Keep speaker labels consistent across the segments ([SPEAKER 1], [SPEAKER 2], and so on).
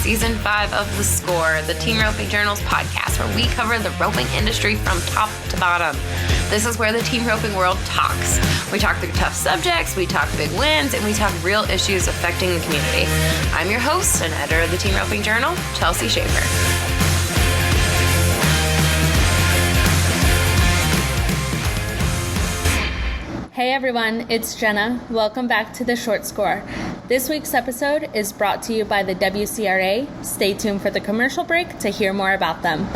[SPEAKER 1] Season 5 of The Score, the Team Roping Journal's podcast, where we cover the roping industry from top to bottom. This is where the team roping world talks. We talk through tough subjects, we talk big wins, and we talk real issues affecting the community. I'm your host and editor of the Team Roping Journal, Chelsea Schaefer.
[SPEAKER 2] Hey everyone, it's Jenna. Welcome back to The Short Score. This week's episode is brought to you by the WCRA. Stay tuned for the commercial break to hear more about them.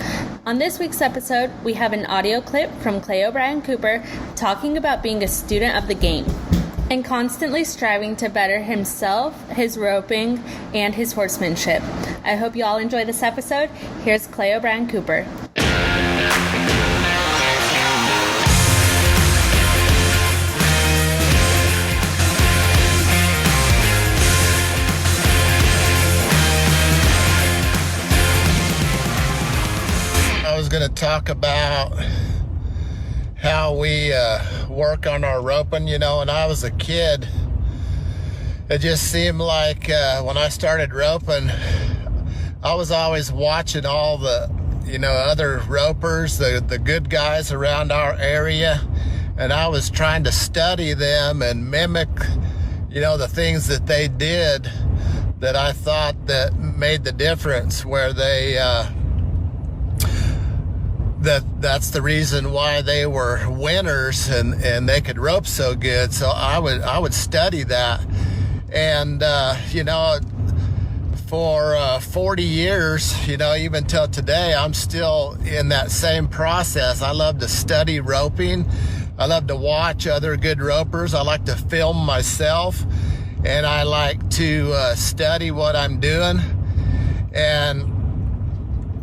[SPEAKER 2] On this week's episode, we have an audio clip from Clay O'Brien Cooper talking about being a student of the game and constantly striving to better himself, his roping, and his horsemanship. I hope you all enjoy this episode. Here's Clay O'Brien Cooper.
[SPEAKER 3] Going to talk about how we work on our roping. When I was a kid, it just seemed like when I started roping, I was always watching all the other ropers, the good guys around our area, and I was trying to study them and mimic the things that they did that I thought that made the difference, where they that's the reason why they were winners and they could rope so good. So I would study that, and for 40 years, even till today, I'm still in that same process. I love to study roping. I love to watch other good ropers. I like to film myself, and I like to study what I'm doing. And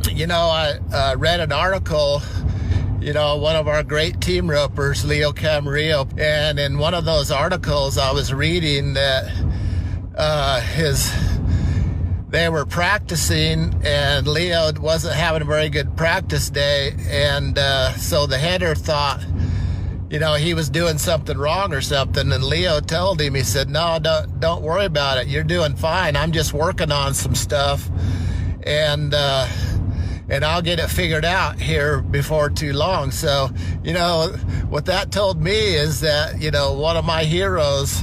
[SPEAKER 3] I read an article, one of our great team ropers, Leo Camarillo, and in one of those articles I was reading that they were practicing and Leo wasn't having a very good practice day, and so the header thought he was doing something wrong or something, and Leo told him, he said, no, don't worry about it, you're doing fine, I'm just working on some stuff, and I'll get it figured out here before too long. So, what that told me is that, one of my heroes,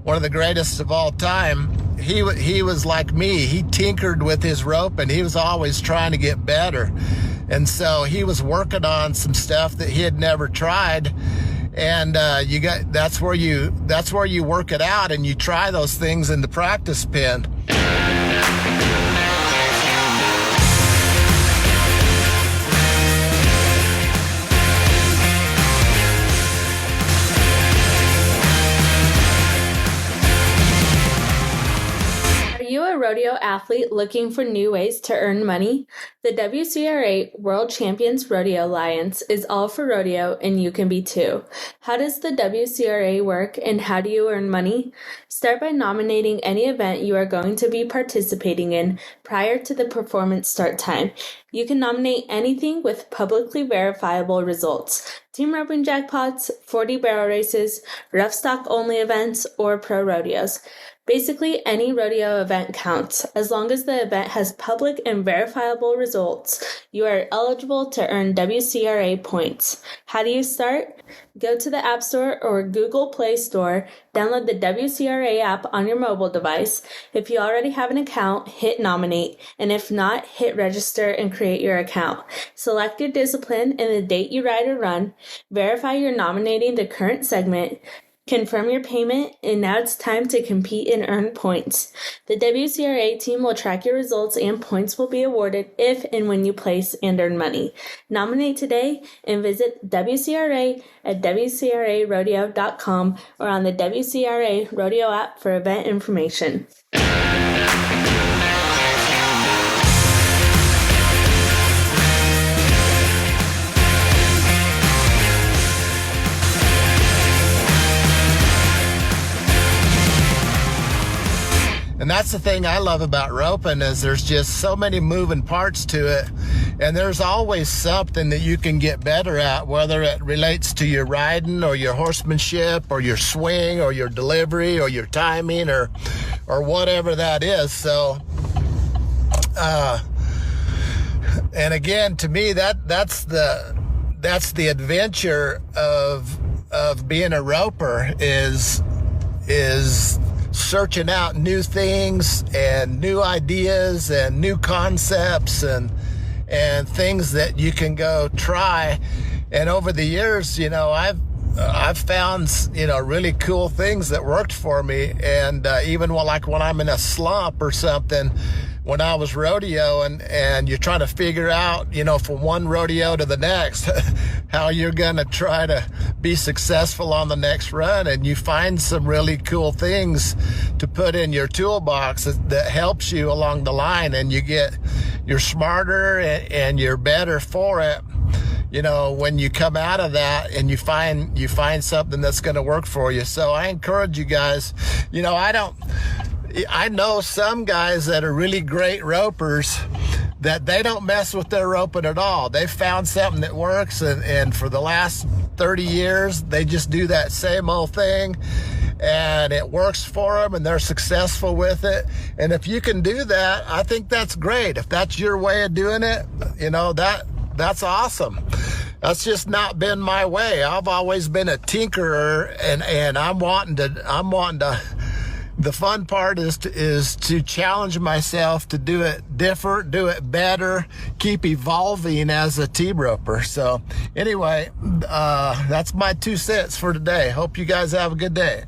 [SPEAKER 3] one of the greatest of all time, he was like me. He tinkered with his rope, and he was always trying to get better. And so he was working on some stuff that he had never tried. And that's where you work it out, and you try those things in the practice pen.
[SPEAKER 2] Rodeo athlete looking for new ways to earn money? The WCRA World Champions Rodeo Alliance is all for rodeo, and you can be too. How does the WCRA work, and how do you earn money? Start by nominating any event you are going to be participating in prior to the performance start time. You can nominate anything with publicly verifiable results: team roping jackpots, 40 barrel races, rough stock only events, or pro rodeos. Basically, any rodeo event counts. As long as the event has public and verifiable results, you are eligible to earn WCRA points. How do you start? Go to the App Store or Google Play Store, download the WCRA app on your mobile device. If you already have an account, hit nominate, and if not, hit register and create your account. Select your discipline and the date you ride or run. Verify you're nominating the current segment. Confirm your payment, and now it's time to compete and earn points. The WCRA team will track your results, and points will be awarded if and when you place and earn money. Nominate today and visit WCRA at WCRArodeo.com or on the WCRA Rodeo app for event information.
[SPEAKER 3] And that's the thing I love about roping, is there's just so many moving parts to it. And there's always something that you can get better at, whether it relates to your riding or your horsemanship or your swing or your delivery or your timing or whatever that is. So And again, to me, that's the adventure of being a roper is searching out new things and new ideas and new concepts and things that you can go try. And over the years, I've found, really cool things that worked for me. And even when I'm in a slump or something, when I was rodeoing and you're trying to figure out, from one rodeo to the next, how you're going to try to be successful on the next run. And you find some really cool things to put in your toolbox that helps you along the line, and you're smarter and you're better for it. When you come out of that and you find something that's going to work for you. So I encourage you guys, I know some guys that are really great ropers that they don't mess with their roping at all. They've found something that works, and for the last 30 years, they just do that same old thing, and it works for them, and they're successful with it. And if you can do that, I think that's great. If that's your way of doing it, that's awesome. That's just not been my way. I've always been a tinkerer, and I'm wanting to. The fun part is to challenge myself to do it different, do it better, keep evolving as a team roper. So anyway, that's my 2 cents for today. Hope you guys have a good day.